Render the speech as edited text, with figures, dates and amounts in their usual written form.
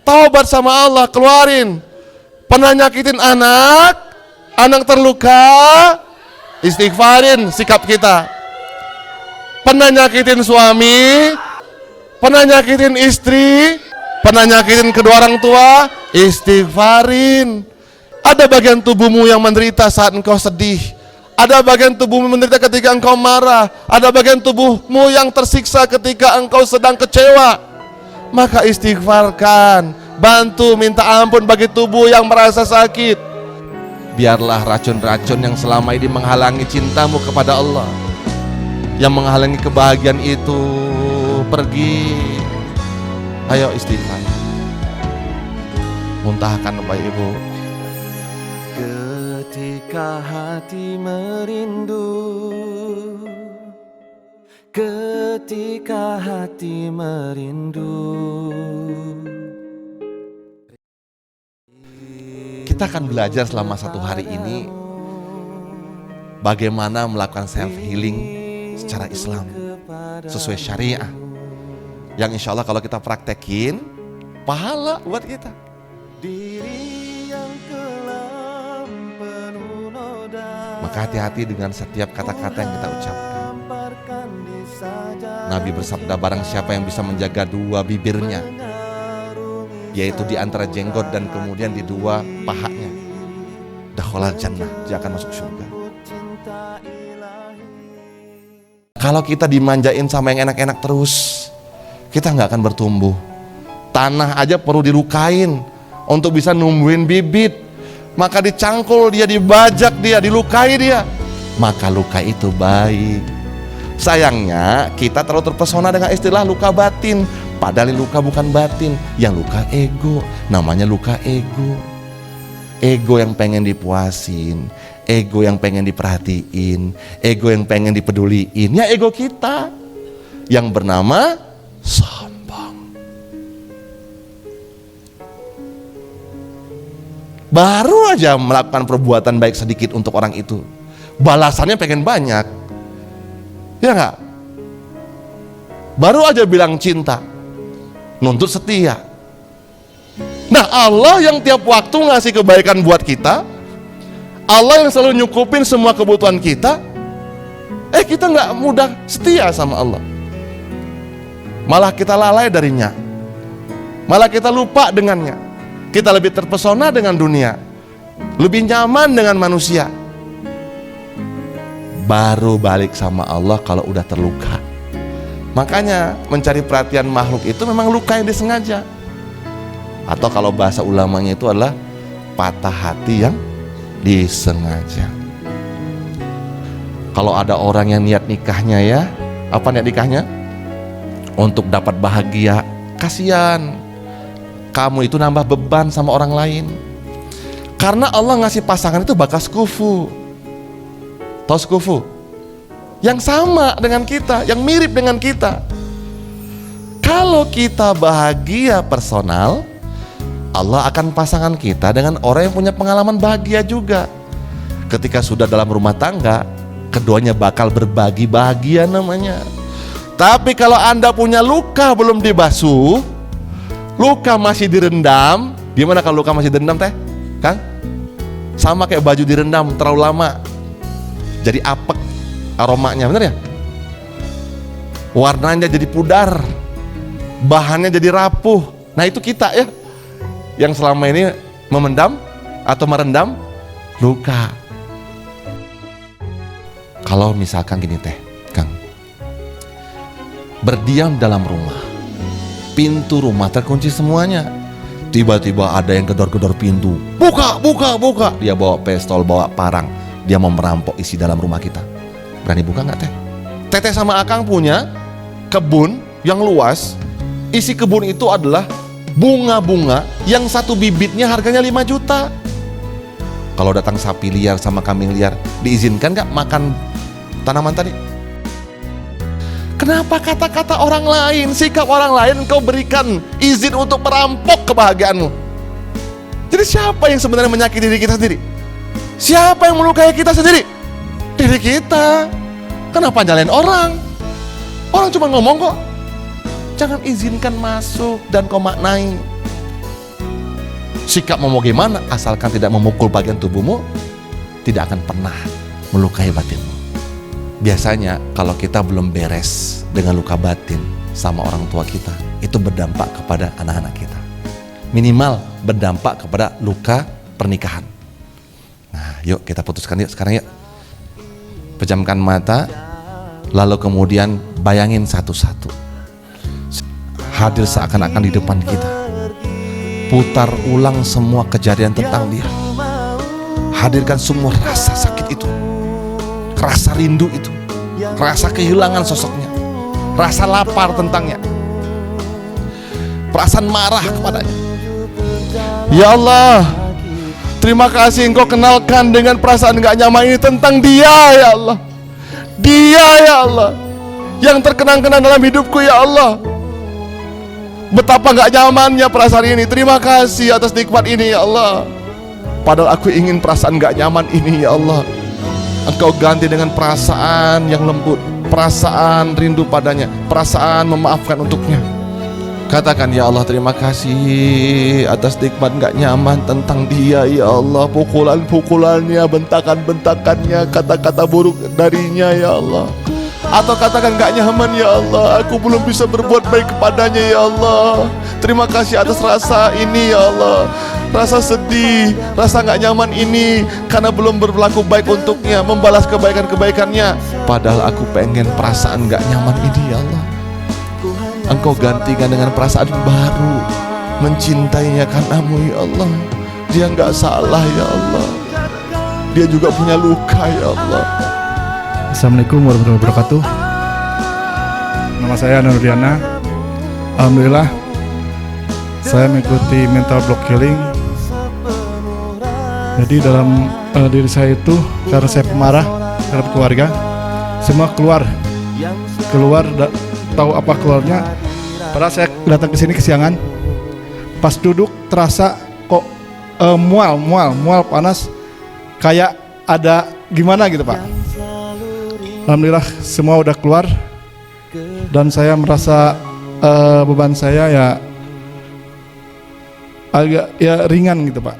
Taubat sama Allah, keluarin. Pernah nyakitin anak, anak terluka, istighfarin sikap kita. Pernah nyakitin suami, pernah nyakitin istri, pernah nyakitin kedua orang tua, istighfarin. Ada bagian tubuhmu yang menderita saat engkau sedih. Ada bagian tubuhmu menderita ketika engkau marah. Ada bagian tubuhmu yang tersiksa ketika engkau sedang kecewa. Maka istighfarkan, bantu minta ampun bagi tubuh yang merasa sakit. Biarlah racun-racun yang selama ini menghalangi cintamu kepada Allah, yang menghalangi kebahagiaan itu pergi. Ayo istighfar. Muntahkan Bapak Ibu. Ketika hati merindu, ketika hati merindu. Kita akan belajar selama 1 hari ini bagaimana melakukan self healing secara Islam sesuai syariah, yang insya Allah kalau kita praktekin pahala buat kita. Maka hati-hati dengan setiap kata-kata yang kita ucapkan. Nabi bersabda, barang siapa yang bisa menjaga 2 bibirnya, yaitu di antara jenggot dan kemudian di 2 pahanya, dakhalal jannah, dia akan masuk surga. Kalau kita dimanjain sama yang enak-enak terus, kita nggak akan bertumbuh. Tanah aja perlu dilukain untuk bisa numbuhin bibit. Maka dicangkul dia, dibajak dia, dilukai dia, maka luka itu baik. Sayangnya kita terlalu terpesona dengan istilah luka batin, padahal luka bukan batin, yang luka ego, namanya luka ego. Ego yang pengen dipuasin, ego yang pengen diperhatiin, ego yang pengen dipeduliin, ya ego kita yang bernama sombong. Baru aja melakukan perbuatan baik sedikit untuk orang itu, balasannya pengen banyak, ya nggak? Baru aja bilang cinta, nuntut setia. Nah, Allah yang tiap waktu ngasih kebaikan buat kita, Allah yang selalu nyukupin semua kebutuhan kita, kita nggak mudah setia sama Allah. Malah kita lalai darinya, malah kita lupa dengannya. Kita lebih terpesona dengan dunia, lebih nyaman dengan manusia. Baru balik sama Allah kalau udah terluka. Makanya mencari perhatian makhluk itu memang luka yang disengaja. Atau kalau bahasa ulamanya itu adalah patah hati yang disengaja. Kalau ada orang yang niat nikahnya ya, apa niat nikahnya? Untuk dapat bahagia, kasihan. Kamu itu nambah beban sama orang lain. Karena Allah ngasih pasangan itu bakas kufu. Tahu kufu? Yang sama dengan kita, yang mirip dengan kita. Kalau kita bahagia personal, Allah akan pasangan kita dengan orang yang punya pengalaman bahagia juga. Ketika sudah dalam rumah tangga, keduanya bakal berbagi bahagia namanya. Tapi kalau Anda punya luka belum dibasuh, luka masih direndam, gimana kalau luka masih direndam teh? Kang? Sama kayak baju direndam terlalu lama, jadi apek aromanya, bener ya? Warnanya jadi pudar, bahannya jadi rapuh. Nah itu kita ya, yang selama ini memendam atau merendam luka. Kalau misalkan gini teh, Kang, berdiam dalam rumah, pintu rumah terkunci semuanya, tiba-tiba ada yang gedor-gedor pintu, buka, buka, buka. Dia bawa pistol, bawa parang, dia mau merampok isi dalam rumah kita. Berani buka nggak teh? Teteh sama Akang punya kebun yang luas. Isi kebun itu adalah bunga-bunga yang satu bibitnya harganya 5 juta. Kalau datang sapi liar sama kambing liar, diizinkan nggak makan tanaman tadi? Kenapa kata-kata orang lain, sikap orang lain kau berikan izin untuk merampok kebahagiaanmu? Jadi siapa yang sebenarnya menyakiti diri kita sendiri? Siapa yang melukai kita sendiri? Diri kita. Kenapa nyalain orang? Orang cuma ngomong kok. Jangan izinkan masuk dan kau maknai. Sikapmu mau gimana, asalkan tidak memukul bagian tubuhmu, tidak akan pernah melukai batinmu. Biasanya kalau kita belum beres dengan luka batin sama orang tua kita, itu berdampak kepada anak-anak kita. Minimal berdampak kepada luka pernikahan. Nah, yuk kita putuskan yuk sekarang yuk. Pejamkan mata, lalu kemudian bayangin satu-satu. Hadir seakan-akan di depan kita. Putar ulang semua kejadian tentang dia. Hadirkan semua rasa sakit itu, rasa rindu itu, rasa kehilangan sosoknya, rasa lapar tentangnya, perasaan marah kepadanya. Ya Allah, terima kasih Engkau kenalkan dengan perasaan gak nyaman ini tentang dia ya Allah. Dia ya Allah yang terkenang-kenang dalam hidupku ya Allah. Betapa gak nyamannya perasaan ini. Terima kasih atas nikmat ini ya Allah. Padahal aku ingin perasaan gak nyaman ini ya Allah, Engkau ganti dengan perasaan yang lembut, perasaan rindu padanya, perasaan memaafkan untuknya. Katakan ya Allah, terima kasih atas nikmat gak nyaman tentang dia ya Allah. Pukulan-pukulannya, bentakan-bentakannya, kata-kata buruk darinya ya Allah. Atau katakan gak nyaman ya Allah, aku belum bisa berbuat baik kepadanya ya Allah. Terima kasih atas rasa ini ya Allah, rasa sedih, rasa gak nyaman ini karena belum berlaku baik untuknya, membalas kebaikan-kebaikannya. Padahal aku pengen perasaan gak nyaman ini ya Allah, Engkau gantikan dengan perasaan baru, mencintainya karenamu ya Allah. Dia gak salah ya Allah, dia juga punya luka ya Allah. Assalamualaikum warahmatullahi wabarakatuh. Nama saya Nurdiana. Alhamdulillah saya mengikuti mental block healing. Jadi dalam diri saya itu, karena saya pemarah terhadap keluarga, semua keluar, tahu apa keluarnya. Padahal saya datang ke sini kesiangan. Pas duduk terasa kok mual panas, kayak ada gimana gitu Pak. Alhamdulillah semua udah keluar dan saya merasa beban saya ya agak ringan gitu Pak.